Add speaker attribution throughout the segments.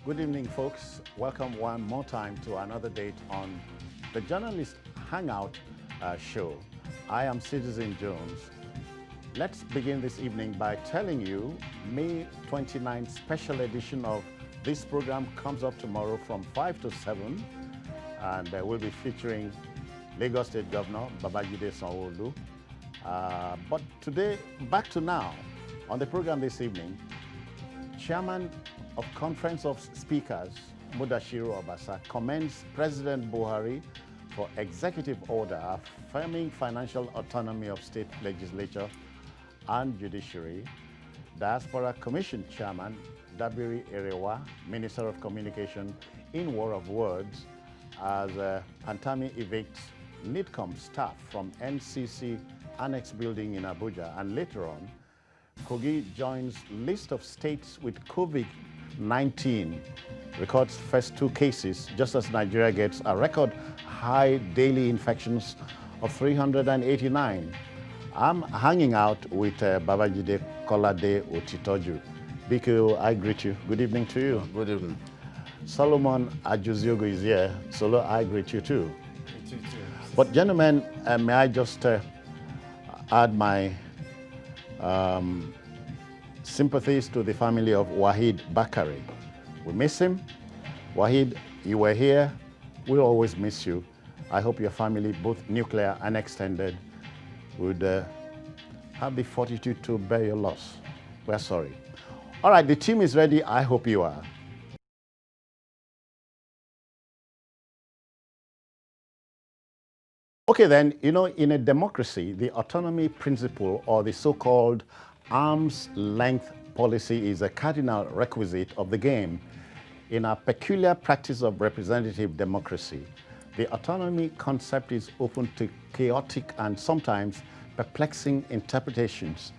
Speaker 1: Good evening, folks. Welcome one more time to another date on the Journalists Hangout show. I am Citizen Jones. Let's begin this evening by telling you May 29th special edition of this program comes up tomorrow from 5 to 7, and we'll be featuring Lagos State Governor Babajide Sanwo-Olu. But today, back to now, on the program this evening, Chairman of Conference of Speakers, Mudashiru Obasa, commends President Buhari for executive order affirming financial autonomy of State Legislature and Judiciary. Diaspora Commission Chairman, Dabiri-Erewa, Minister of Communication, in war of words, as Pantami evicts NIDCOM staff from NCC Annex building in Abuja, and later on, Kogi joins list of states with COVID-19, records first 2 cases, just as Nigeria gets a record high daily infections of 389. I'm hanging out with Babajide Kolade-Otitoju. Biko, I greet you. Good evening to you.
Speaker 2: Good evening.
Speaker 1: Solomon Ajuziogu is here. Solo, I greet you too.
Speaker 3: Greet you too.
Speaker 1: But gentlemen, may I just add my sympathies to the family of Wahid Bakari. We miss him. Wahid, you were here. We'll always miss you. I hope your family, both nuclear and extended, would have the fortitude to bear your loss. We're sorry. All right, the team is ready. I hope you are. Okay, then, you know, in a democracy, the autonomy principle, or the so-called arm's length policy, is a cardinal requisite of the game. In our peculiar practice of representative democracy, the autonomy concept is open to chaotic and sometimes perplexing interpretations.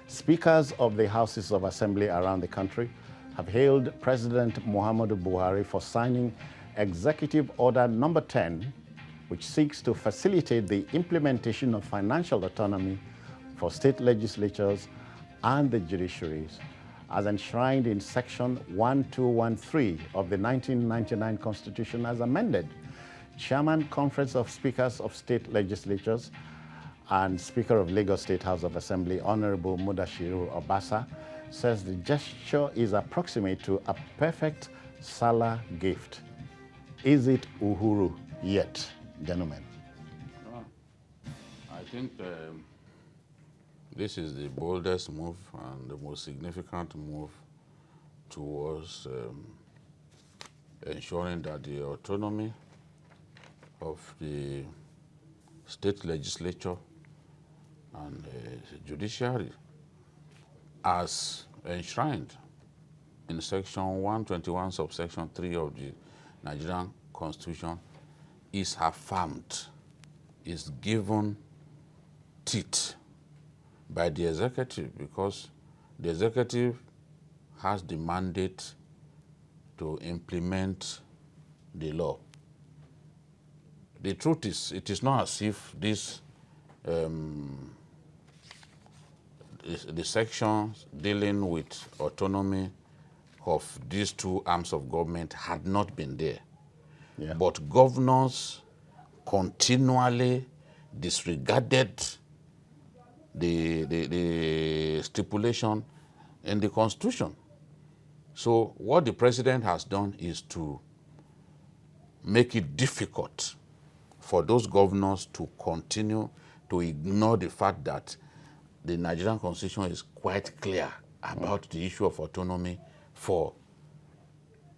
Speaker 1: Speakers of the houses of assembly around the country have hailed President Muhammadu Buhari for signing Executive Order Number 10, which seeks to facilitate the implementation of financial autonomy for state legislatures and the judiciaries, as enshrined in Section 1213 of the 1999 Constitution as amended. Chairman, Conference of Speakers of State Legislatures and Speaker of Lagos State House of Assembly, Honorable Mudashiru Obasa, says the gesture is approximate to a perfect Salah gift. Is it Uhuru yet, gentlemen?
Speaker 2: I think this is the boldest move and the most significant move towards ensuring that the autonomy of the state legislature and judiciary, as enshrined in Section 121, subsection 3 of the Nigerian Constitution, is affirmed, is given teeth by the executive, because the executive has the mandate to implement the law. The truth is, it is not as if this the sections dealing with autonomy of these 2 arms of government had not been there.
Speaker 1: Yeah.
Speaker 2: But governors continually disregarded the stipulation in the Constitution. So what the president has done is to make it difficult for those governors to continue to ignore the fact that the Nigerian Constitution is quite clear about the issue of autonomy for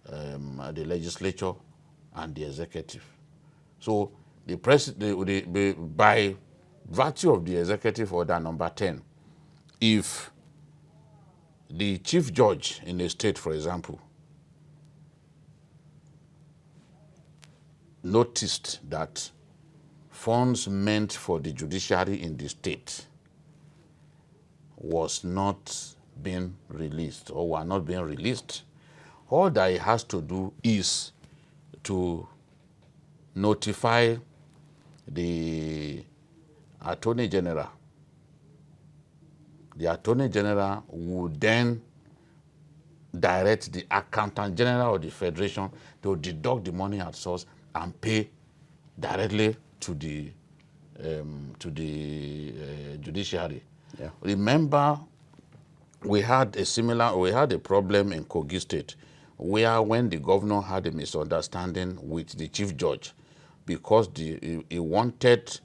Speaker 2: the legislature and the executive. So by virtue of the Executive Order Number 10, if the chief judge in a state, for example, noticed that funds meant for the judiciary in the state was not being released or were not being released, all that he has to do is to notify the Attorney General. The Attorney General would then direct the Accountant General of the Federation to deduct the money at source and pay directly to the judiciary.
Speaker 1: Yeah.
Speaker 2: Remember, we had a problem in Kogi State, where when the governor had a misunderstanding with the chief judge, because he wanted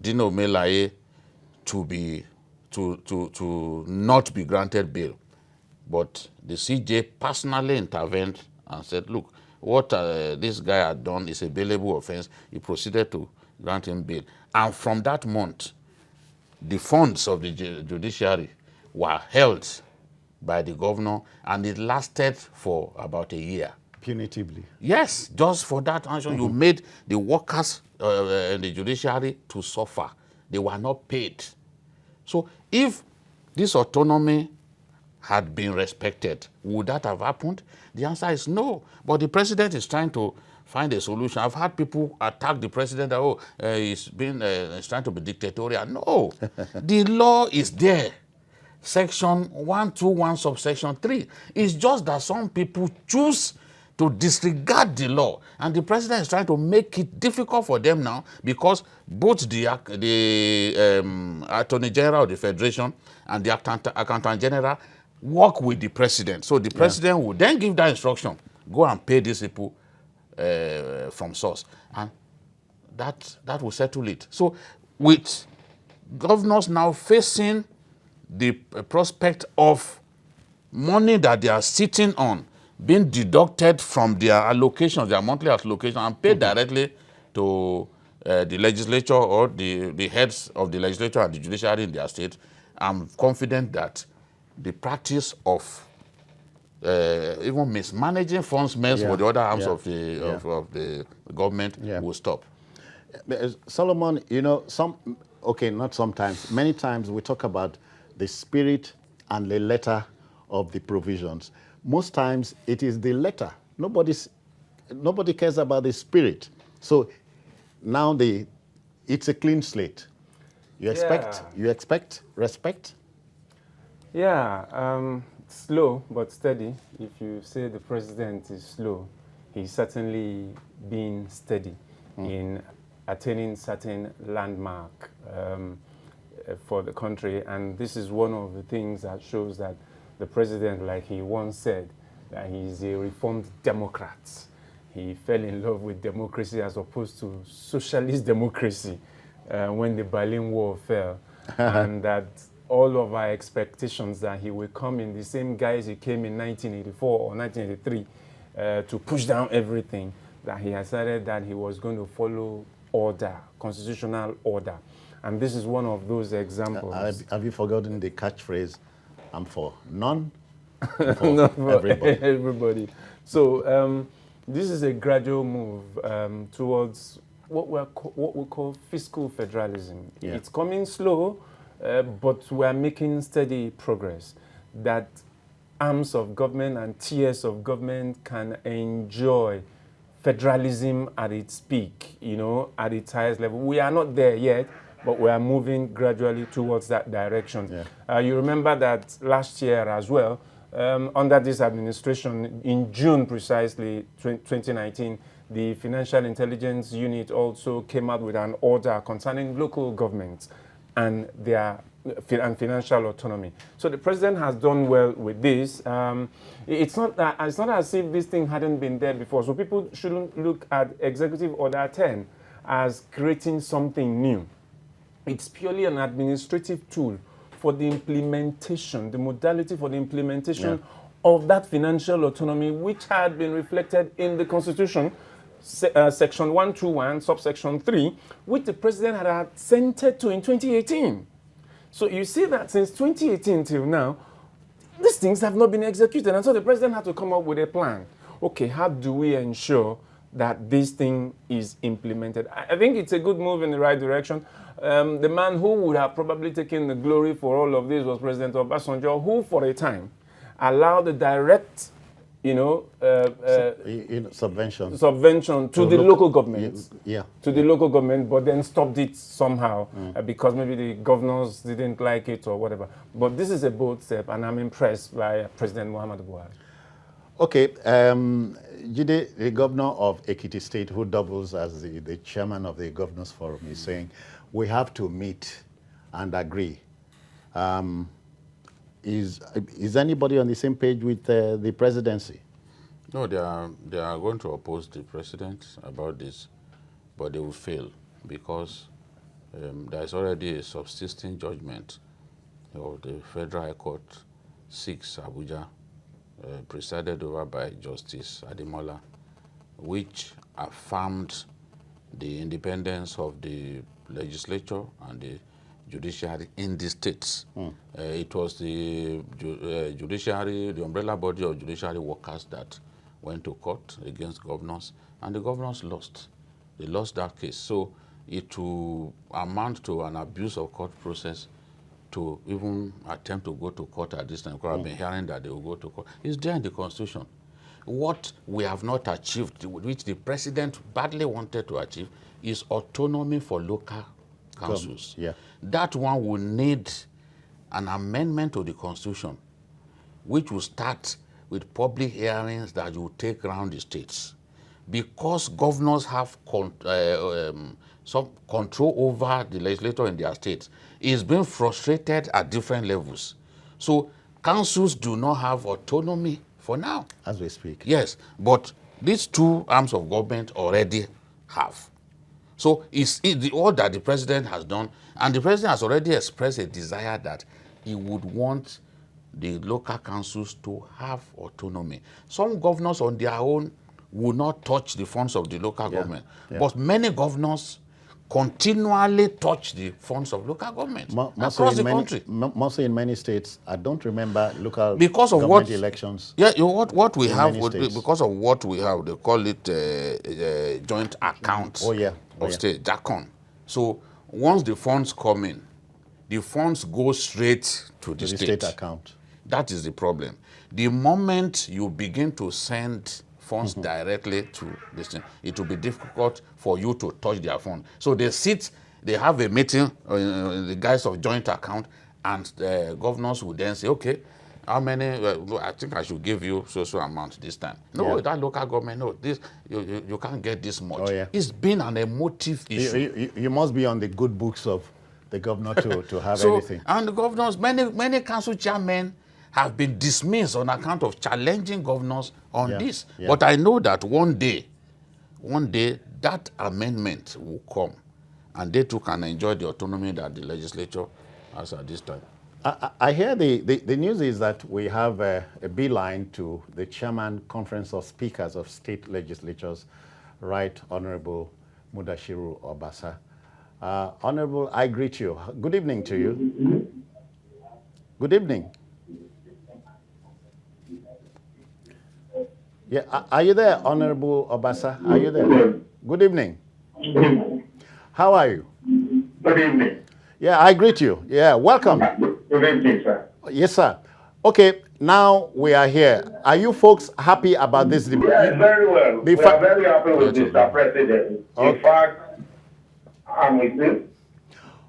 Speaker 2: Dino Melaye to not be granted bail, but the CJ personally intervened and said, look, what this guy had done is a bailable offense. He proceeded to grant him bail. And from that month, the funds of the judiciary were held by the governor, and it lasted for about a year.
Speaker 1: Punitively.
Speaker 2: Yes, just for that action, you made the workers in the judiciary to suffer. They were not paid. So if this autonomy had been respected, would that have happened? The answer is no. But the president is trying to find a solution. I've had people attack the president that, he's trying to be dictatorial. No, the law is there. Section 121, subsection 3. It's just that some people choose to disregard the law, and the president is trying to make it difficult for them now, because both the Attorney General of the Federation and the Accountant General work with the president. So the president will then give that instruction, go and pay these people from source, and that will settle it. So with governors now facing the prospect of money that they are sitting on being deducted from their allocations, their monthly allocation, and paid directly to the legislature or the heads of the legislature and the judiciary in their state, I'm confident that the practice of even mismanaging funds meant for the other arms of the government will stop.
Speaker 1: Solomon, you know, not sometimes, many times we talk about the spirit and the letter of the provisions. Most times it is the letter. Nobody cares about the spirit. So now it's a clean slate. You expect respect?
Speaker 3: Yeah, slow but steady. If you say the president is slow, he's certainly been steady in attaining certain landmark for the country. And this is one of the things that shows that the president, like he once said, that he's a reformed Democrat. He fell in love with democracy as opposed to socialist democracy when the Berlin Wall fell. And that all of our expectations that he will come in the same guise he came in 1984 or 1983 to push down everything, that he decided that he was going to follow order, constitutional order. And this is one of those examples.
Speaker 1: Have you forgotten the catchphrase, I'm for none, for everybody.
Speaker 3: Everybody. So this is a gradual move towards what we call fiscal federalism.
Speaker 1: Yeah.
Speaker 3: It's coming slow, but we're making steady progress, that arms of government and tiers of government can enjoy federalism at its peak, at its highest level. We are not there yet, but we are moving gradually towards that direction. Yeah. You remember that last year as well, under this administration, in June precisely, 2019, the Financial Intelligence Unit also came out with an order concerning local governments and their financial autonomy. So the president has done well with this. It's not as if this thing hadn't been there before. So people shouldn't look at Executive Order 10 as creating something new. It's purely an administrative tool for the implementation, the modality for the implementation of that financial autonomy, which had been reflected in the Constitution, Section 121, subsection 3, which the president had assented to in 2018. So you see that since 2018 till now, these things have not been executed. And so the president had to come up with a plan. Okay, how do we ensure that this thing is implemented? I think it's a good move in the right direction. The man who would have probably taken the glory for all of this was President Obasanjo, who for a time allowed the direct
Speaker 1: subvention.
Speaker 3: Subvention to the local government.
Speaker 1: Yeah.
Speaker 3: To the local government, but then stopped it somehow because maybe the governors didn't like it or whatever. But this is a bold step, and I'm impressed by President Muhammadu Buhari.
Speaker 1: Okay, Jide, the governor of Ekiti State, who doubles as the chairman of the Governors Forum, is saying we have to meet and agree. Is anybody on the same page with the presidency?
Speaker 2: No, they are going to oppose the president about this, but they will fail because there is already a subsisting judgment of the Federal High Court 6 Abuja, presided over by Justice Ademola, which affirmed the independence of the legislature and the judiciary in the states. It was the judiciary, the umbrella body of judiciary workers that went to court against governors, and the governors lost. They lost that case. So it will amount to an abuse of court process to even attempt to go to court at this time, because I've been hearing that they will go to court. It's there in the Constitution. What we have not achieved, which the president badly wanted to achieve, is autonomy for local councils.
Speaker 1: Yeah.
Speaker 2: That one will need an amendment to the Constitution, which will start with public hearings that will take around the states. Because governors have some control over the legislature in their states, it's been frustrated at different levels. So councils do not have autonomy for now.
Speaker 1: As we speak.
Speaker 2: Yes, but these two arms of government already have. So it's all that the president has done, and the president has already expressed a desire that he would want the local councils to have autonomy. Some governors on their own will not touch the funds of the local government, but many governors continually touch the funds of local government across the country.
Speaker 1: Mostly in many states, I don't remember local
Speaker 2: because of
Speaker 1: government elections.
Speaker 2: Yeah, what we have, because of what we have, they call it joint account of state, JACON. So once the funds come in, the funds go straight to the state
Speaker 1: account.
Speaker 2: That is the problem. The moment you begin to send funds directly to this thing, it will be difficult for you to touch their fund. So they have a meeting in the guise of joint account, and the governors will then say, okay, how many, I think I should give you so amount this time. No, that local government, no, this you can't get this much. It's been an emotive issue.
Speaker 1: You must be on the good books of the governor to have anything.
Speaker 2: And the governors, many council chairmen have been dismissed on account of challenging governors on this. But I know that one day that amendment will come, and they too can enjoy the autonomy that the legislature has at this time.
Speaker 1: I hear the news is that we have a beeline to the Chairman Conference of Speakers of State Legislatures, Right Honorable Mudashiru Obasa. Honorable, I greet you. Good evening to you. Good evening. Yeah, are you there, Honorable Obasa? Are you there? Good evening. How are you?
Speaker 4: Good evening.
Speaker 1: Yeah, I greet you. Yeah, welcome.
Speaker 4: Good evening, sir.
Speaker 1: Yes, sir. Okay, now we are here. Are you folks happy about this debate?
Speaker 4: Yes, very well. We are very happy with Mr. President. In fact, I'm with you.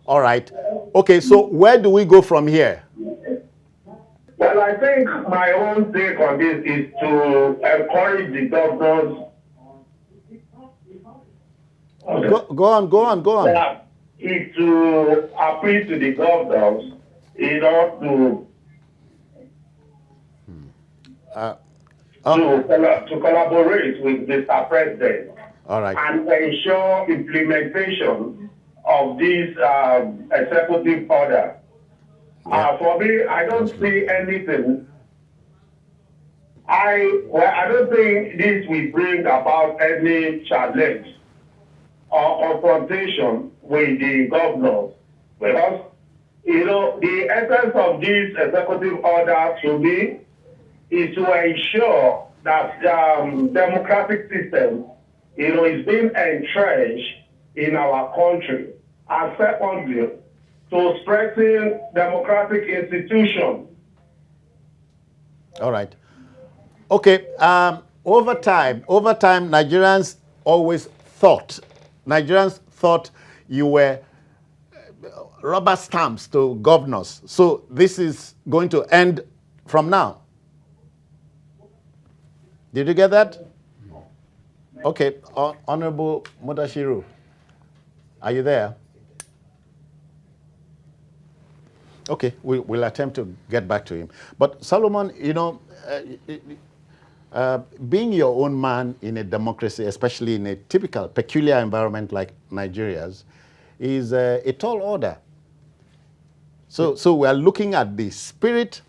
Speaker 1: All right. Okay, so where do we go from here?
Speaker 4: Well, I think my own take on this is to encourage the governors.
Speaker 1: Go on.
Speaker 4: Is to appeal to the governors in order to collaborate with Mr. President.
Speaker 1: All right.
Speaker 4: And ensure implementation of this executive order. For me, I don't see anything. I don't think this will bring about any challenge or confrontation with the governors, because the essence of this executive order to me is to ensure that democratic system is being entrenched in our country, and secondly, to strengthen democratic institutions.
Speaker 1: All right. Okay, over time, Nigerians thought you were rubber stamps to governors. So this is going to end from now. Did you get that? Okay, Honorable Mudashiru, are you there? Okay, we'll attempt to get back to him. But Solomon, you know, being your own man in a democracy, especially in a typical, peculiar environment like Nigeria's, is a tall order. So we are looking at the spirit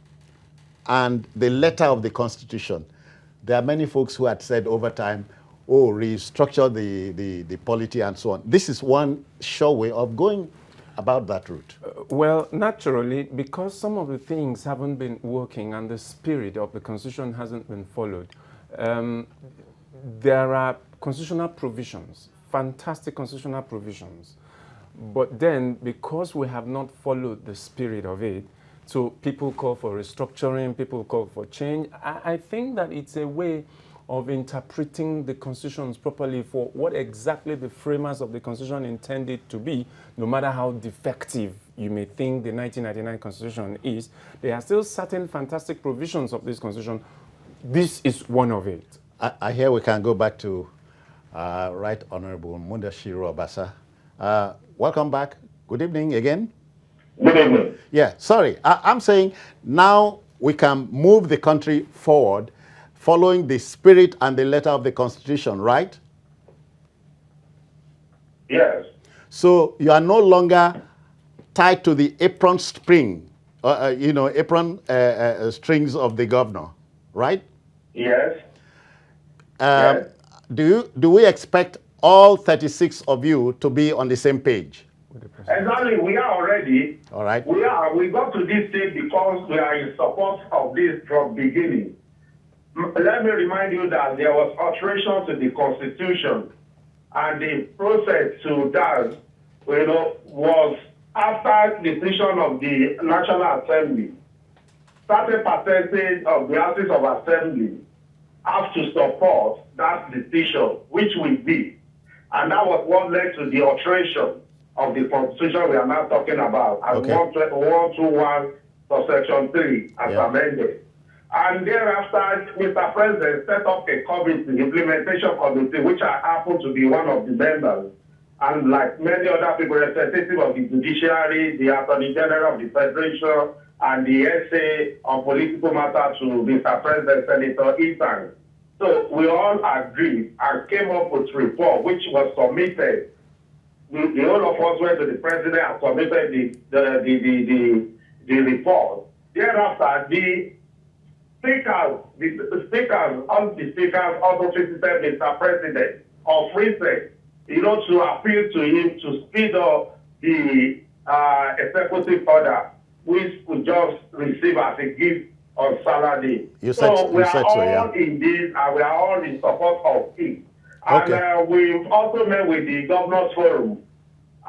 Speaker 1: and the letter of the Constitution. There are many folks who had said over time, oh, restructure the polity and so on. This is one sure way of going about that route.
Speaker 3: Well, naturally, because some of the things haven't been working and the spirit of the Constitution hasn't been followed, there are constitutional provisions, fantastic constitutional provisions. But then, because we have not followed the spirit of it, so people call for restructuring, people call for change. I think that it's a way of interpreting the constitutions properly for what exactly the framers of the Constitution intended to be, no matter how defective you may think the 1999 Constitution is. There are still certain fantastic provisions of this Constitution. This is one of it.
Speaker 1: I hear we can go back to Right Honorable Mudashiru Obasa. Welcome back. Good evening again.
Speaker 4: Good evening.
Speaker 1: Yeah, sorry. I'm saying now we can move the country forward following the spirit and the letter of the Constitution, right?
Speaker 4: Yes.
Speaker 1: So you are no longer tied to the apron string, strings of the governor, right?
Speaker 4: Yes.
Speaker 1: Yes. Do we expect all 36 of you to be on the same page?
Speaker 4: Exactly, we are already.
Speaker 1: All right.
Speaker 4: We got to this stage because we are in support of this from beginning. Let me remind you that there was alteration to the Constitution, and the process to that, was after the decision of the National Assembly. Certain percentage of the Houses of Assembly have to support that decision, which we did. And that was what led to the alteration of the Constitution we are now talking about, as 121 subsection 3 as amended. And thereafter, Mr. President set up a committee, implementation committee, which I happen to be one of the members. And like many other people, representative of the judiciary, the Attorney General of the Federation, and the SA on political matters to Mr. President, Senator Ethan. So we all agreed and came up with a report, which was submitted. The whole of us went to the President and submitted the report. Thereafter, the speakers also visited Mr. President of recent, to appeal to him to speed up the executive order, which we just received as a gift on Saturday.
Speaker 1: We are all
Speaker 4: in this, and we are all in support of it. And we've also met with the Governors Forum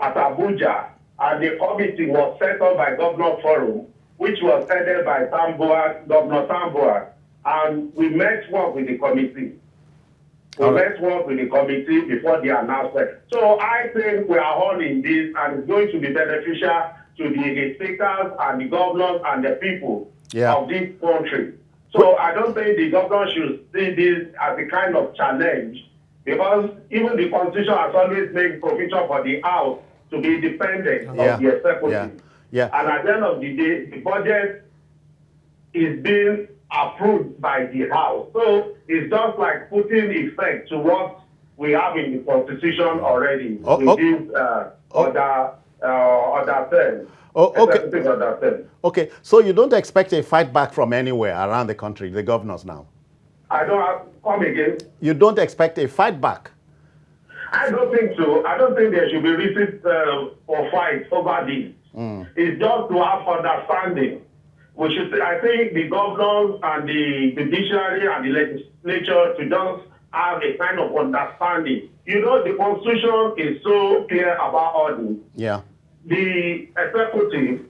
Speaker 4: at Abuja, and the committee was set up by Governors Forum, which was headed by Governor Tamboa, and we met work with the committee. Let's work with the committee before the announcement. So I think we are all in this, and it's going to be beneficial to the speakers and the governors and the people of this country. So I don't think the governor should see this as a kind of challenge, because even the Constitution has always made provision for the House to be independent of the executive. And at the end of the day, the budget is being approved by the House. So it's just like putting effect to what we have in the Constitution already. Other terms.
Speaker 1: Okay, so you don't expect a fight back from anywhere around the country, the governors now?
Speaker 4: Come again?
Speaker 1: You don't expect a fight back?
Speaker 4: I don't think so. I don't think there should be reason for fight over this. It's just to have understanding. I think the governors and the judiciary and the legislature to just have a kind of understanding. The Constitution is so clear about all this. The executive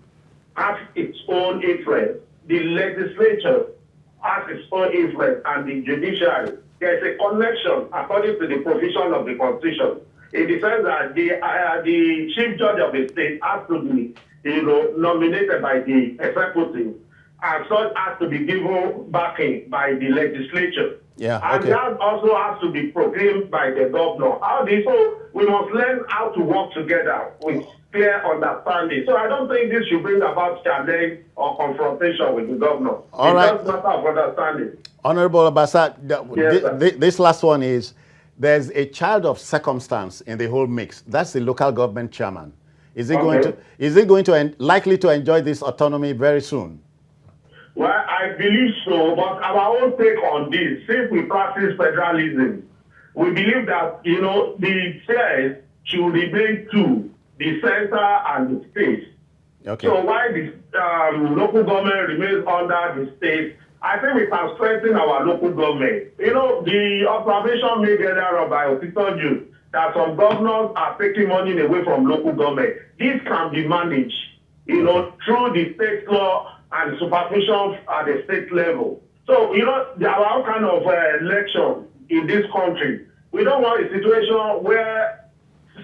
Speaker 4: has its own interest. The legislature has its own influence, and the judiciary. There's a connection according to the provision of the Constitution, in the sense that the chief judge of the state has to be, nominated by the executive, and such has to be given backing by the legislature.
Speaker 1: Yeah,
Speaker 4: and that also has to be proclaimed by the governor. So we must learn how to work together with clear understanding. So I don't think this should bring about challenge or confrontation with the governor.
Speaker 1: All right.
Speaker 4: It's just a matter of understanding.
Speaker 1: Honorable Obasa,
Speaker 4: Yes,
Speaker 1: this last one is, there's a child of circumstance in the whole mix. That's the local government chairman. Is he likely to enjoy this autonomy very soon?
Speaker 4: Well, I believe so, but our own take on this, since we practice federalism, we believe that, the chairs should remain to the center and the state.
Speaker 1: Okay.
Speaker 4: So while the local government remains under the state, I think we can strengthen our local government. The observation made earlier by Otitoju that some governors are taking money away from local government. This can be managed, through the state law and supervision at the state level. So, there are all kind of elections in this country. We don't want a situation where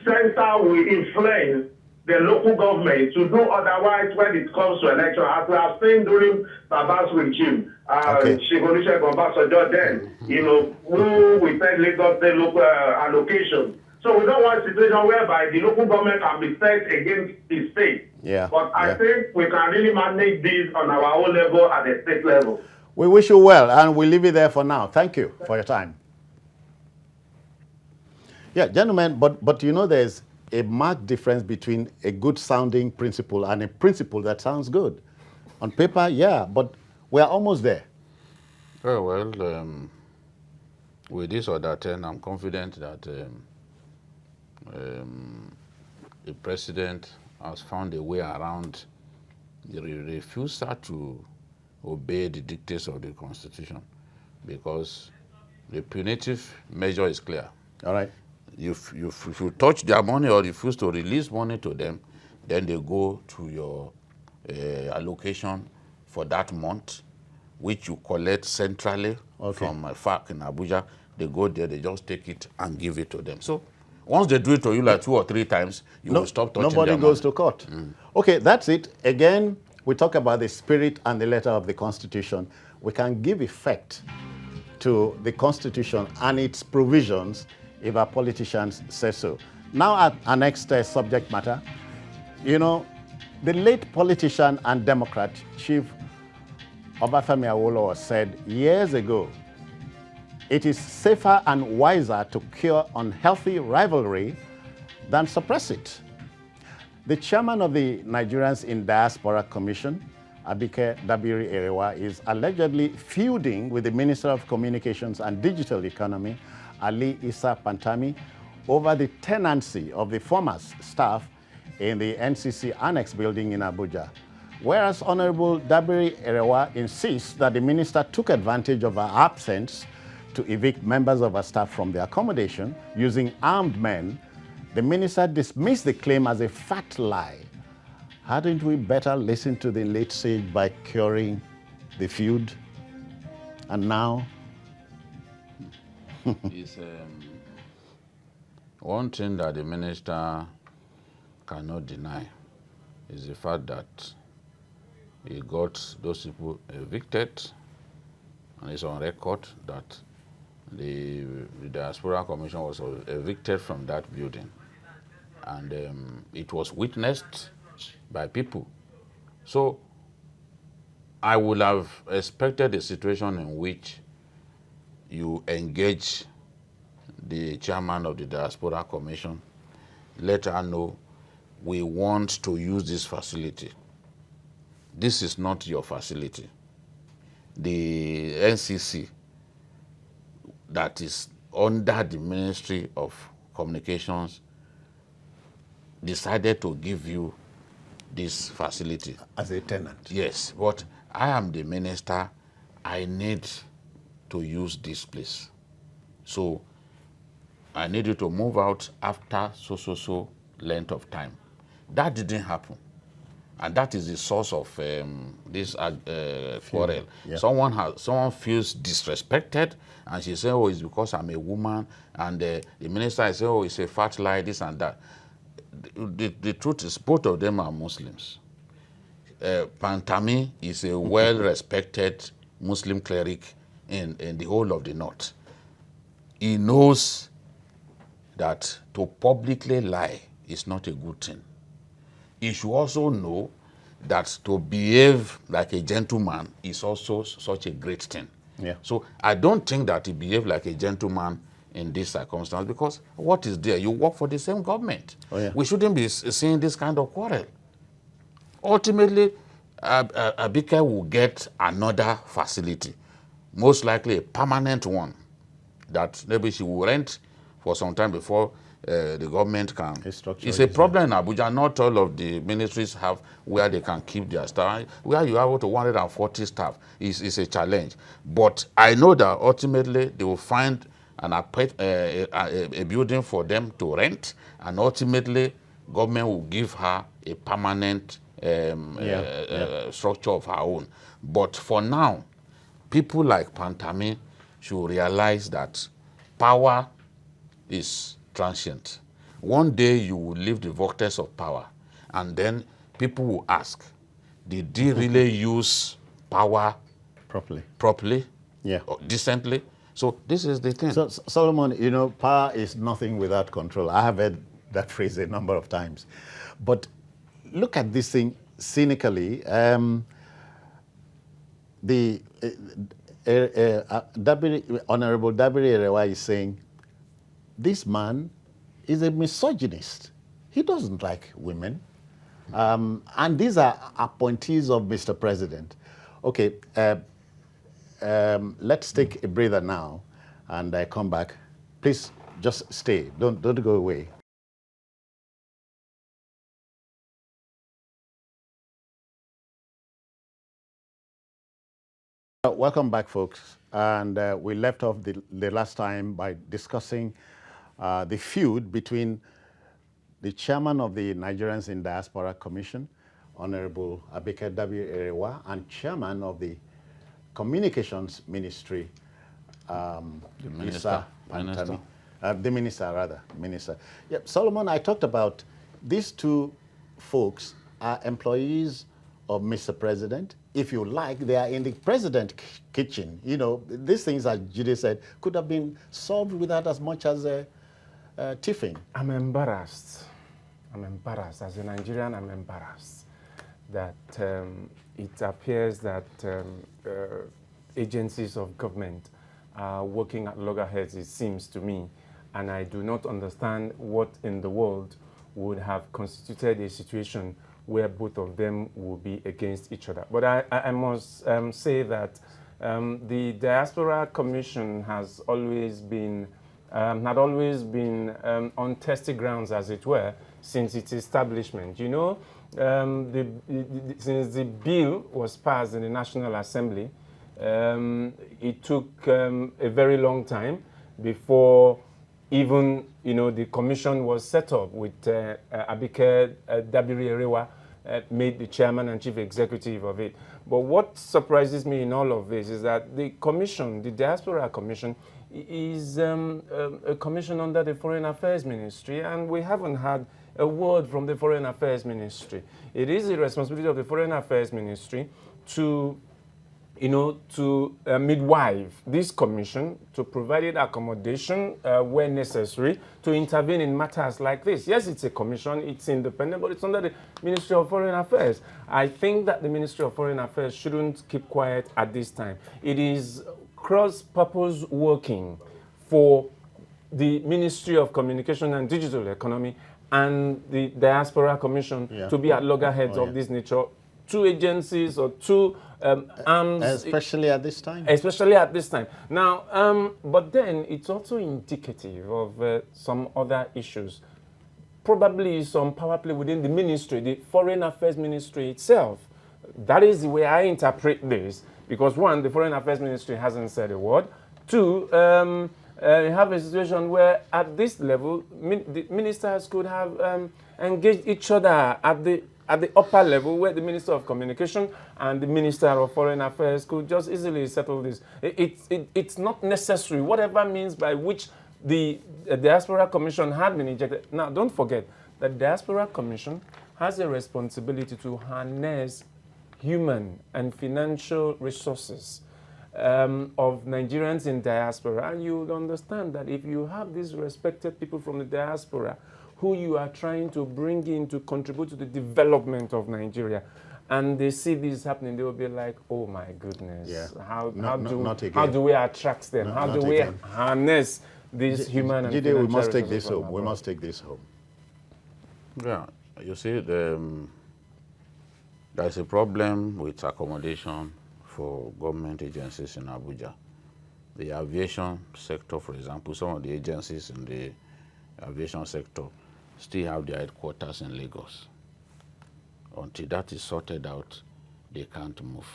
Speaker 4: center will influence the local government to do otherwise when it comes to election. As we have seen during Baba's regime, Shigonisha Obasanjo then, who we said Lagos State local allocation. So we don't want a situation whereby the local government can be set against the state.
Speaker 1: Yeah.
Speaker 4: But I think we can really manage this on our own level at the state level.
Speaker 1: We wish you well, and we'll leave it there for now. Thank you for your time. Yeah, gentlemen, but there's a marked difference between a good sounding principle and a principle that sounds good. On paper, yeah, but we're almost there.
Speaker 2: Very well. With this or that, I'm confident that the president has found a way around the refusal to obey the dictates of the Constitution, because the punitive measure is clear.
Speaker 1: All right.
Speaker 2: If you touch their money or refuse to release money to them, then they go to your allocation for that month, which you collect centrally from FAC in Abuja. They go there, they just take it and give it to them. So once they do it to you like 2 or 3 times, you will stop touching
Speaker 1: nobody
Speaker 2: their
Speaker 1: goes
Speaker 2: money.
Speaker 1: to court. Okay, that's it. Again, we talk about the spirit and the letter of the Constitution. We can give effect to the Constitution and its provisions if our politicians say so. Now, our next subject matter. The late politician and Democrat Chief Affirming Awolowo said years ago, it is safer and wiser to cure unhealthy rivalry than suppress it. The chairman of the Nigerians in Diaspora Commission, Dabiri-Erewa, is allegedly feuding with the Minister of Communications and Digital Economy, Ali Issa Pantami, over the tenancy of the former staff in the NCC Annex building in Abuja. Whereas Honorable Dabiri-Erewa insists that the minister took advantage of her absence to evict members of her staff from their accommodation using armed men, the minister dismissed the claim as a fat lie. Hadn't we better listen to the late sage by curing the feud? And now?
Speaker 2: It's one thing that the minister cannot deny is the fact that he got those people evicted, and it's on record that the Diaspora Commission was evicted from that building, and it was witnessed by people. So I would have expected a situation in which you engage the chairman of the Diaspora Commission, let her know, we want to use this facility. This is not your facility. The NCC, that is under the Ministry of Communications, decided to give you this facility.
Speaker 1: As a tenant?
Speaker 2: Yes, but I am the minister. I need to use this place. So I need you to move out after so length of time. That didn't happen. And that is the source of this quarrel.
Speaker 1: Yeah.
Speaker 2: Someone feels disrespected, and she says, "Oh, it's because I'm a woman." And the minister is saying, "Oh, it's a fat lie, this and that." The truth is, both of them are Muslims. Pantami is a well-respected Muslim cleric in the whole of the north. He knows that to publicly lie is not a good thing. He should also know that to behave like a gentleman is also such a great thing.
Speaker 1: Yeah.
Speaker 2: So I don't think that he behaved like a gentleman in this circumstance, because what is there? You work for the same government.
Speaker 1: Oh, yeah.
Speaker 2: We shouldn't be seeing this kind of quarrel. Ultimately, Abike will get another facility, most likely a permanent one, that maybe she will rent for some time before the government can. It's a problem in Abuja. Not all of the ministries have where they can keep their staff. Where you have up to 140 staff is a challenge. But I know that ultimately they will find a building for them to rent, and ultimately government will give her a permanent structure of her own. But for now, people like Pantami should realize that power is transient. One day you will leave the vortex of power, and then people will ask, did they really use power properly?
Speaker 1: Yeah.
Speaker 2: Or decently? So this is the thing.
Speaker 1: So, Solomon, you know, power is nothing without control. I have heard that phrase a number of times. But look at this thing cynically. Honorable Dabiri-Erewa is saying, this man is a misogynist. He doesn't like women. And these are appointees of Mr. President. Okay, let's take a breather now and come back. Please just stay. Don't go away. Welcome back, folks. And we left off the last time by discussing the feud between the chairman of the Nigerians in Diaspora Commission, Honorable Abike Dabiri-Erewa, and chairman of the Communications Ministry,
Speaker 2: The
Speaker 1: Minister. Yeah, Solomon, I talked about these two folks are employees of Mr. President. If you like, they are in the president's kitchen. You know, these things, as Jude said, could have been solved without as much as tiffing.
Speaker 3: I'm embarrassed. As a Nigerian, I'm embarrassed that it appears that agencies of government are working at loggerheads, it seems to me, and I do not understand what in the world would have constituted a situation where both of them will be against each other. But I must say that the Diaspora Commission has always been, on testy grounds, as it were, since its establishment. You know, since the bill was passed in the National Assembly, it took a very long time before even, you know, the commission was set up with Abike Dabiri-Erewa made the chairman and chief executive of it. But what surprises me in all of this is that the commission, the Diaspora Commission, is a commission under the Foreign Affairs Ministry, and we haven't had a word from the Foreign Affairs Ministry. It is the responsibility of the Foreign Affairs Ministry to, you know, to midwife this commission, to provide it accommodation where necessary, to intervene in matters like this. Yes, it's a commission, it's independent, but it's under the Ministry of Foreign Affairs. I think that the Ministry of Foreign Affairs shouldn't keep quiet at this time. It is cross-purpose working for the Ministry of Communication and Digital Economy and the Diaspora Commission to be at loggerheads of this nature. Two agencies or two arms.
Speaker 1: Especially at this time.
Speaker 3: Especially at this time. Now, but then it's also indicative of some other issues. Probably some power play within the ministry, the Foreign Affairs Ministry itself. That is the way I interpret this. Because one, the Foreign Affairs Ministry hasn't said a word. Two, you have a situation where at this level, the ministers could have engaged each other at the at the upper level where the Minister of Communication and the Minister of Foreign Affairs could just easily settle this. It's not necessary, whatever means by which the Diaspora Commission had been injected. Now, don't forget that the Diaspora Commission has a responsibility to harness human and financial resources of Nigerians in diaspora. And you'll understand that if you have these respected people from the diaspora who you are trying to bring in to contribute to the development of Nigeria, and they see this happening, they will be like, oh my goodness, how do we attract them? How do we harness this human and financial
Speaker 1: we must take this
Speaker 3: resources?
Speaker 1: home. We must take this home.
Speaker 2: Yeah, you see, there's a problem with accommodation for government agencies in Abuja. The aviation sector, for example, some of the agencies in the aviation sector still have their headquarters in Lagos. Until that is sorted out, they can't move.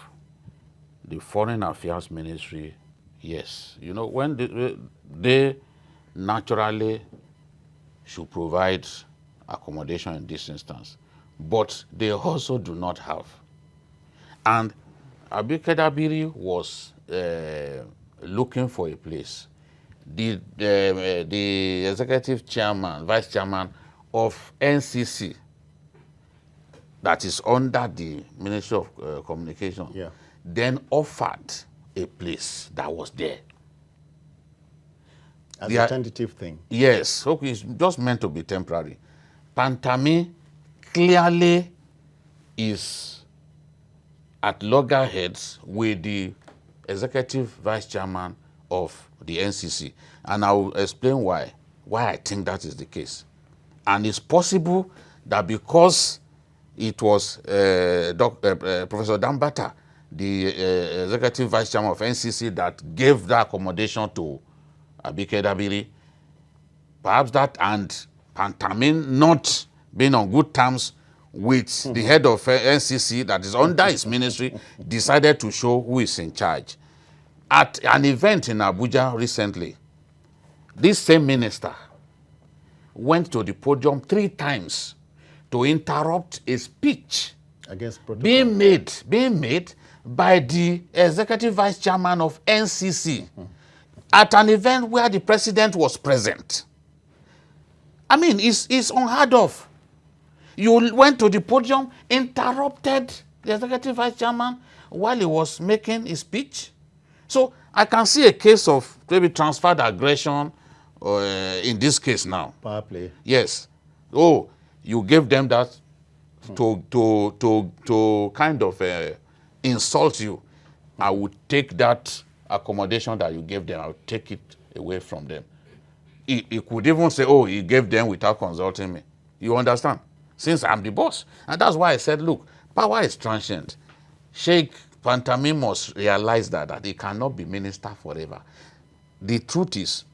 Speaker 2: The Foreign Affairs Ministry, yes, you know, when they naturally should provide accommodation in this instance, but they also do not have. And Abike Dabiri was looking for a place. The executive chairman, vice chairman of NCC, that is under the Ministry of Communication, then offered a place that was there.
Speaker 1: As a tentative thing.
Speaker 2: Yes, so it's just meant to be temporary. Pantami clearly is at loggerheads with the executive vice chairman of the NCC. And I will explain why I think that is the case. And it's possible that because it was Professor Dambata, the executive vice chairman of NCC, that gave that accommodation to Abike Dabiri, perhaps that and Pantami not being on good terms with the head of NCC that is under his ministry, decided to show who is in charge. At an event in Abuja recently, this same minister went to the podium 3 times to interrupt a speech
Speaker 1: against protocol
Speaker 2: being made by the executive vice chairman of NCC at an event where the president was present. I mean, it's unheard of. You went to the podium, interrupted the executive vice chairman while he was making his speech. So I can see a case of maybe transferred aggression in this case now.
Speaker 1: Power play.
Speaker 2: Yes. Oh, you gave them that to kind of insult you. I would take that accommodation that you gave them, I would take it away from them. He could even say, oh, he gave them without consulting me. You understand? Since I'm the boss. And that's why I said, look, power is transient. Sheikh Pantami must realize that he cannot be minister forever. The truth is,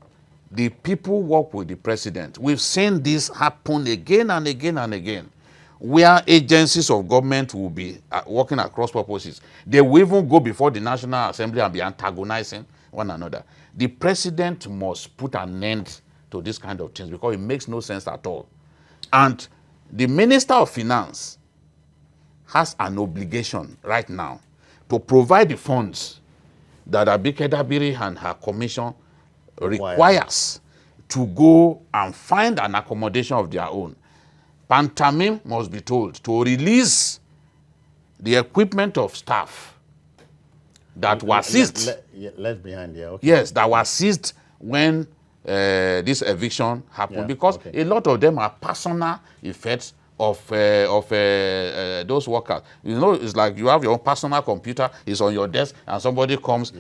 Speaker 2: the people work with the president. We've seen this happen again and again and again, where agencies of government will be working across purposes. They will even go before the National Assembly and be antagonizing one another. The president must put an end to this kind of things because it makes no sense at all. And the Minister of Finance has an obligation right now to provide the funds that Abike Dabiri and her commission requires to go and find an accommodation of their own. Pantami must be told to release the equipment of staff that were seized.
Speaker 1: Left behind here. Okay.
Speaker 2: Yes, that were seized when this eviction happened, because a lot of them are personal effects of those workers. You know, it's like you have your own personal computer, it's on your desk, and somebody comes,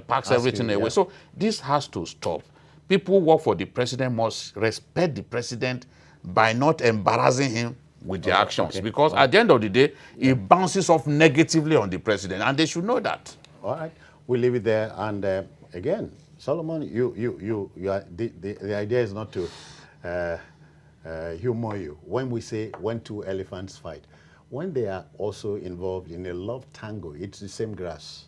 Speaker 2: packs everything away. So this has to stop. People who work for the president must respect the president by not embarrassing him with their actions, because at the end of the day, it bounces off negatively on the president, and they should know that.
Speaker 1: All right, we'll leave it there. And again, Solomon, the idea is not to humor you. When we say when 2 elephants fight, when they are also involved in a love tango, it's the same grass.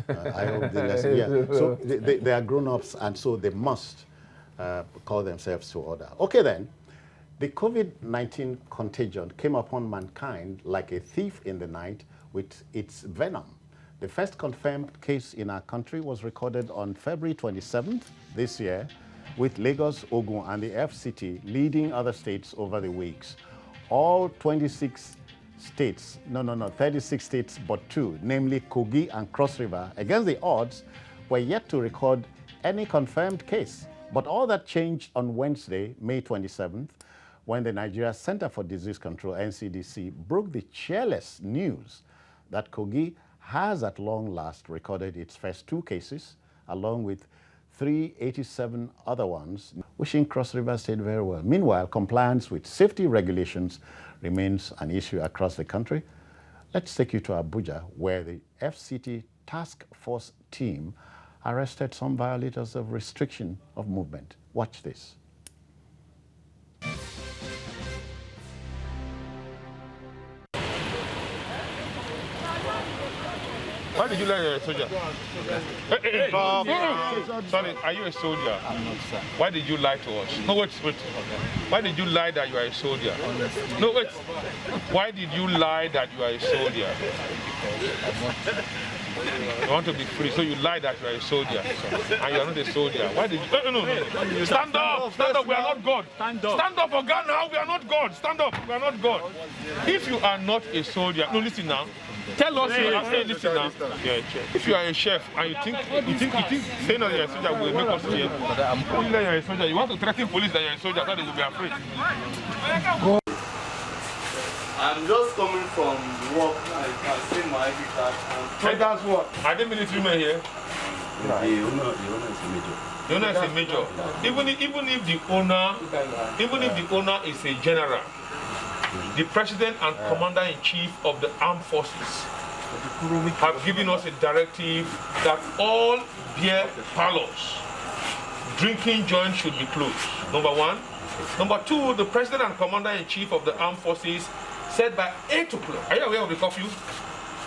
Speaker 1: I hope the lesson, So they are grown-ups, and so they must call themselves to order. Okay then, The COVID-19 contagion came upon mankind like a thief in the night with its venom. The first confirmed case in our country was recorded on February 27th this year, with Lagos, Ogun, and the FCT leading other states over the weeks. All 36 states, 36 states but two, namely Kogi and Cross River, against the odds, were yet to record any confirmed case. But all that changed on Wednesday, May 27th, when the Nigeria Center for Disease Control, NCDC, broke the cheerless news that Kogi has at long last recorded its first two cases, along with 387 other ones, wishing Cross River State very well. Meanwhile, compliance with safety regulations remains an issue across the country. Let's take you to Abuja, where the FCT task force team arrested some violators of restriction of movement. Watch this.
Speaker 5: Why did you lie you're a soldier? Sorry, are you a soldier?
Speaker 6: I'm not, sir.
Speaker 5: Why did you lie to us? No, wait. Why did you lie that you are a soldier? No, wait. Why did you lie that you are a soldier? You want to be free, so you lie that you are a soldier, and you are not a soldier. Why did you? No. Stand up! Stand up! We are not God. Stand up for God now. We are not God. Stand up! We are not God. If you are not a soldier, no, listen now. Tell us you are saying listen now. Yeah, if you are a chef and you think saying that you are a soldier will make us fear. Only that you are a soldier. You want to threaten police that you are a soldier, so they will be afraid.
Speaker 6: I'm just coming from work. I see my ID card.
Speaker 5: And that's what? Are there military men here?
Speaker 6: The owner is a major.
Speaker 5: The owner is a major. Even if the owner is a general, the president and commander-in-chief of the armed forces have given us a directive that all beer parlors, drinking joints should be closed. Number one. Number two, the president and commander-in-chief of the armed forces said by 8 o'clock. Are you aware of the curfew?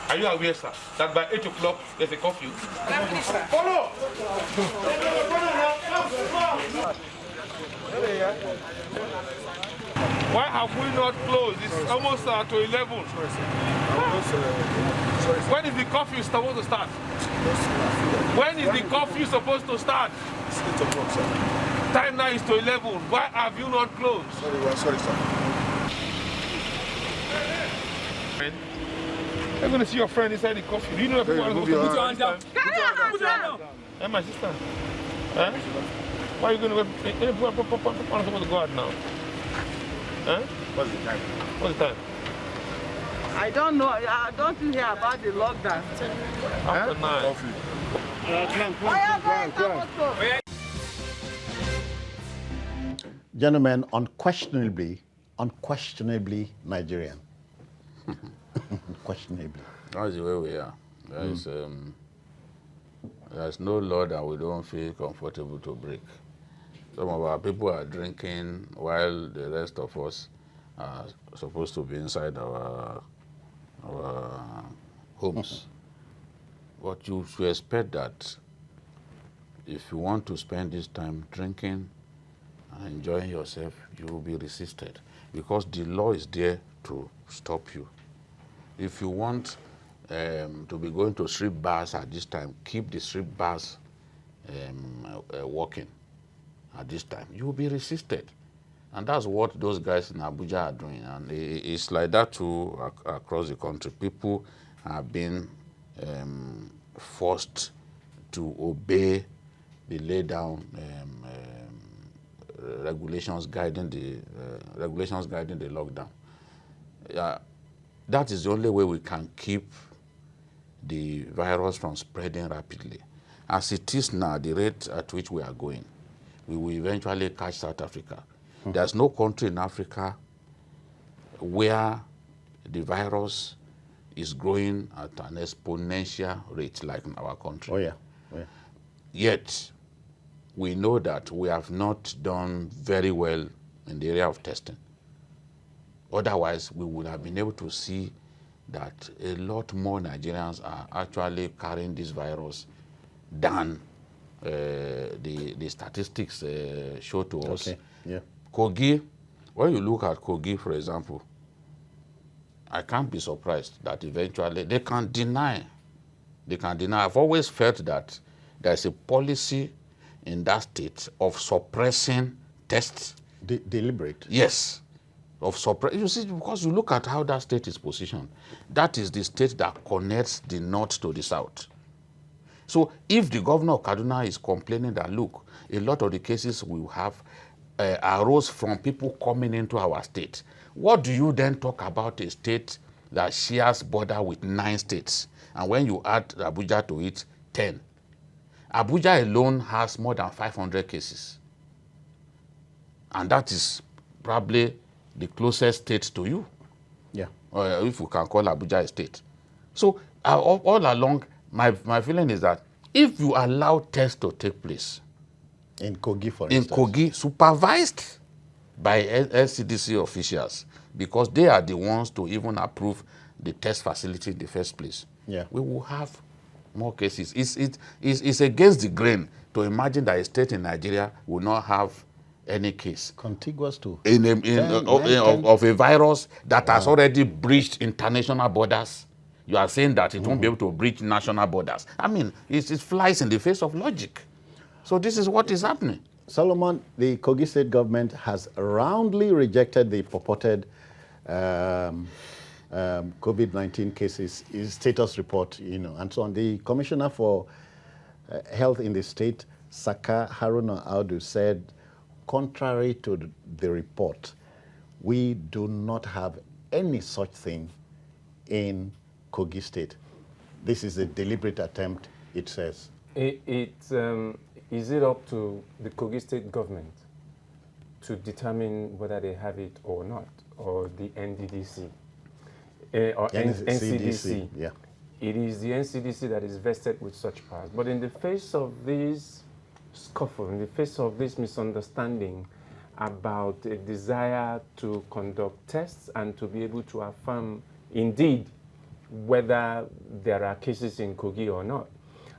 Speaker 5: Are you aware, sir, that by 8 o'clock there's a curfew? Follow! Why have we not closed? It's almost to 11. When is the curfew supposed to start? When is the curfew supposed to start? Time now is to 11. Why have you not closed?
Speaker 7: Sorry, sir.
Speaker 5: I'm going to see your friend inside the coffee. Do you know if you want to put your hands down? Put your hands down. Hey, my sister. Huh? Why are you going to go? I'm supposed to go out now. Huh?
Speaker 7: What's the time?
Speaker 5: What's the time?
Speaker 8: I don't know. Don't you hear about the lockdown?
Speaker 5: After 9.
Speaker 1: Gentlemen, unquestionably Nigerian. Unquestionably.
Speaker 2: That's the way we are. There's no law that we don't feel comfortable to break. Some of our people are drinking while the rest of us are supposed to be inside our homes. But you should expect that if you want to spend this time drinking and enjoying yourself, you will be resisted because the law is there to stop you. If you want to be going to strip bars at this time, keep the strip bars working at this time. You will be resisted. And that's what those guys in Abuja are doing. And it's like that too across the country. People have been forced to obey the laid down regulations guiding the lockdown. That is the only way we can keep the virus from spreading rapidly. As it is now, the rate at which we are going, we will eventually catch South Africa. There's no country in Africa where the virus is growing at an exponential rate like in our country.
Speaker 1: Oh, yeah.
Speaker 2: Yet, we know that we have not done very well in the area of testing. Otherwise, we would have been able to see that a lot more Nigerians are actually carrying this virus than the statistics show to us.
Speaker 1: Okay. Yeah.
Speaker 2: Kogi when you look at Kogi, for example, I can't be surprised that eventually they can deny. They can deny. I've always felt that there's a policy in that state of suppressing tests.
Speaker 1: Deliberate.
Speaker 2: Yes. Of suppress. You see, because you look at how that state is positioned, that is the state that connects the north to the south. So if the governor of Kaduna is complaining that, look, a lot of the cases we have arose from people coming into our state, what do you then talk about a state that shares border with 9 states? And when you add Abuja to it, 10. Abuja alone has more than 500 cases. And that is probably the closest state to you.
Speaker 1: Yeah.
Speaker 2: If we can call Abuja a state. So all along, my feeling is that if you allow tests to take place,
Speaker 1: in Kogi, for instance.
Speaker 2: In Kogi, supervised by NCDC officials, because they are the ones to even approve the test facility in the first place.
Speaker 1: Yeah.
Speaker 2: We will have more cases. It's against the grain to imagine that a state in Nigeria will not have any case.
Speaker 1: Contiguous to?
Speaker 2: Of a virus that has already breached international borders. You are saying that it won't be able to breach national borders. I mean, it flies in the face of logic. So this is what is happening.
Speaker 1: Solomon, the Kogi state government has roundly rejected the purported COVID-19 cases status report, and so on. The Commissioner for Health in the state, Saka Haruna Audu, said, contrary to the report, we do not have any such thing in Kogi state. This is a deliberate attempt, it says.
Speaker 3: Is it up to the Kogi state government to determine whether they have it or not, or the NDDC? Or NCDC.
Speaker 1: Yeah.
Speaker 3: It is the NCDC that is vested with such powers. But in the face of this scuffle, in the face of this misunderstanding about a desire to conduct tests and to be able to affirm indeed whether there are cases in Kogi or not,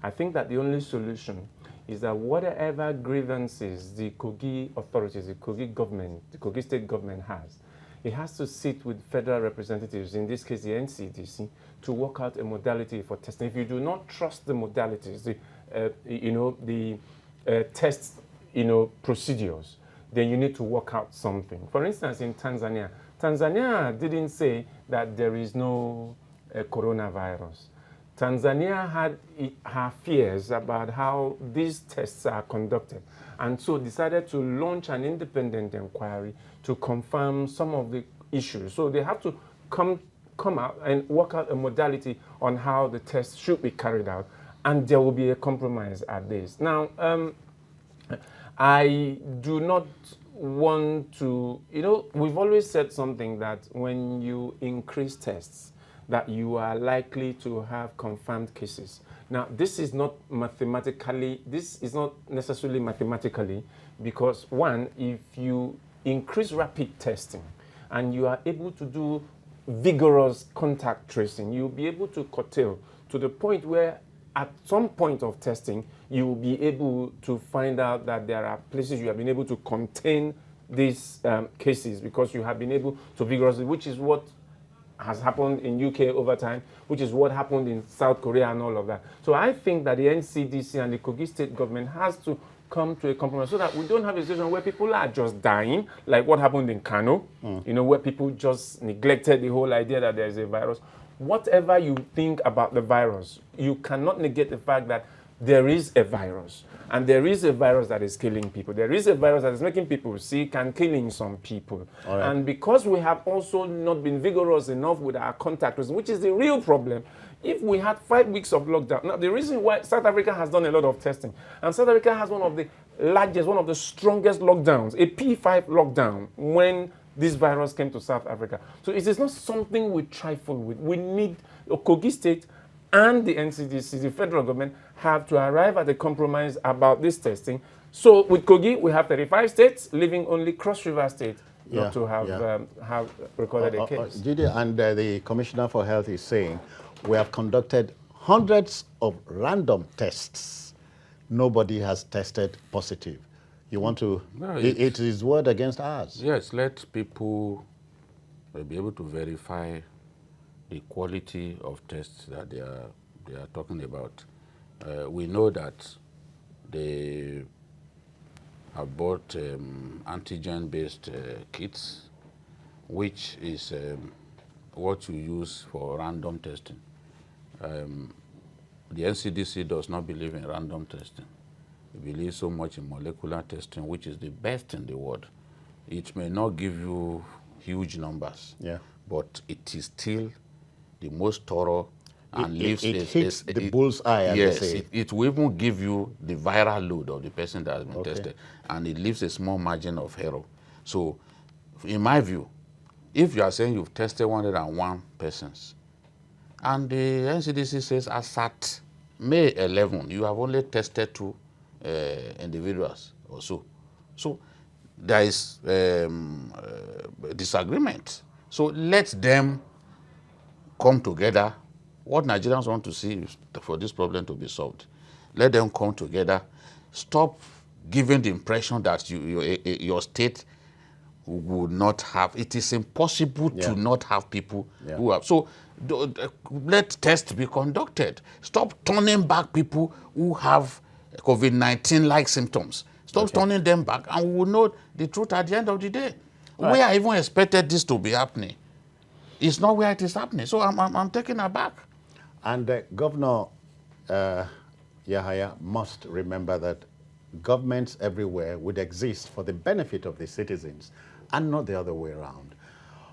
Speaker 3: I think that the only solution is that whatever grievances the Kogi authorities, the Kogi government, the Kogi state government has, it has to sit with federal representatives, in this case the NCDC, to work out a modality for testing. If you do not trust the modalities, the test procedures, then you need to work out something. For instance, in Tanzania didn't say that there is no coronavirus. Tanzania had her fears about how these tests are conducted, and so decided to launch an independent inquiry to confirm some of the issues. So they have to come out and work out a modality on how the test should be carried out, and there will be a compromise at this. Now, I do not want to, we've always said something that when you increase tests, that you are likely to have confirmed cases. Now, this is not necessarily mathematically, because one, if you increase rapid testing and you are able to do vigorous contact tracing, you'll be able to curtail to the point where at some point of testing, you will be able to find out that there are places you have been able to contain these cases because you have been able to vigorously, which is what has happened in UK over time, which is what happened in South Korea and all of that. So I think that the NCDC and the Kogi state government has to come to a compromise so that we don't have a situation where people are just dying, like what happened in Kano, where people just neglected the whole idea that there's a virus. Whatever you think about the virus, you cannot negate the fact that there is a virus. And there is a virus that is killing people. There is a virus that is making people sick and killing some people. Right. And because we have also not been vigorous enough with our contact tracing, which is the real problem, if we had 5 weeks of lockdown, now the reason why South Africa has done a lot of testing, and South Africa has one of the largest, one of the strongest lockdowns, a P5 lockdown, when this virus came to South Africa. So it is not something we trifle with. We need Kogi State and the NCDC, the federal government, have to arrive at a compromise about this testing. So with Kogi, we have 35 states, leaving only Cross River State not to have recorded a case.
Speaker 1: Judy, and the Commissioner for Health is saying, we have conducted hundreds of random tests. Nobody has tested positive. You want to,
Speaker 2: No,
Speaker 1: it is word against ours.
Speaker 2: Yes, let people be able to verify the quality of tests that they are talking about. We know that they have bought antigen-based kits, which is what you use for random testing. The NCDC does not believe in random testing. It believes so much in molecular testing, which is the best in the world. It may not give you huge numbers, but it is still the most thorough and
Speaker 1: it hits the bullseye, as
Speaker 2: yes,
Speaker 1: they say.
Speaker 2: it will even give you the viral load of the person that has been tested, and it leaves a small margin of error. So, in my view, if you are saying you've tested 101 persons, and the NCDC says as at May 11, you have only tested 2 individuals or so. So there is disagreement. So let them come together. What Nigerians want to see is for this problem to be solved. Let them come together. Stop giving the impression that your state would not have. It is impossible to not have people who have. So let tests be conducted. Stop turning back people who have COVID-19-like symptoms. Stop turning them back, and we will know the truth at the end of the day. Right. We are even expected this to be happening. It's not where it is happening. So I'm taken aback.
Speaker 1: And Governor Yahaya must remember that governments everywhere would exist for the benefit of the citizens and not the other way around.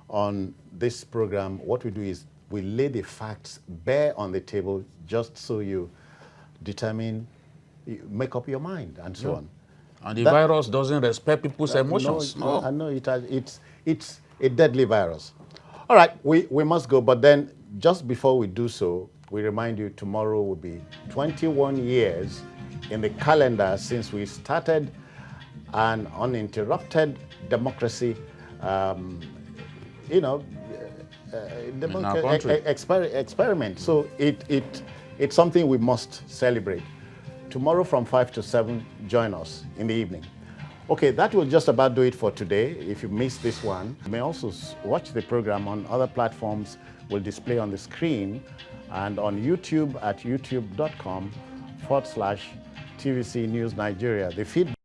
Speaker 1: On this program, what we do is we lay the facts bare on the table just so you determine, you make up your mind and so on.
Speaker 2: And the virus doesn't respect people's emotions.
Speaker 1: No. I know it's a deadly virus. All right, we must go, but then just before we do so, we remind you tomorrow will be 21 years in the calendar since we started an uninterrupted democracy, experiment. So it's something we must celebrate. Tomorrow from 5 to 7, join us in the evening. Okay, that will just about do it for today. If you missed this one, you may also watch the program on other platforms. We'll display on the screen and on YouTube at youtube.com/TVC News Nigeria. The feed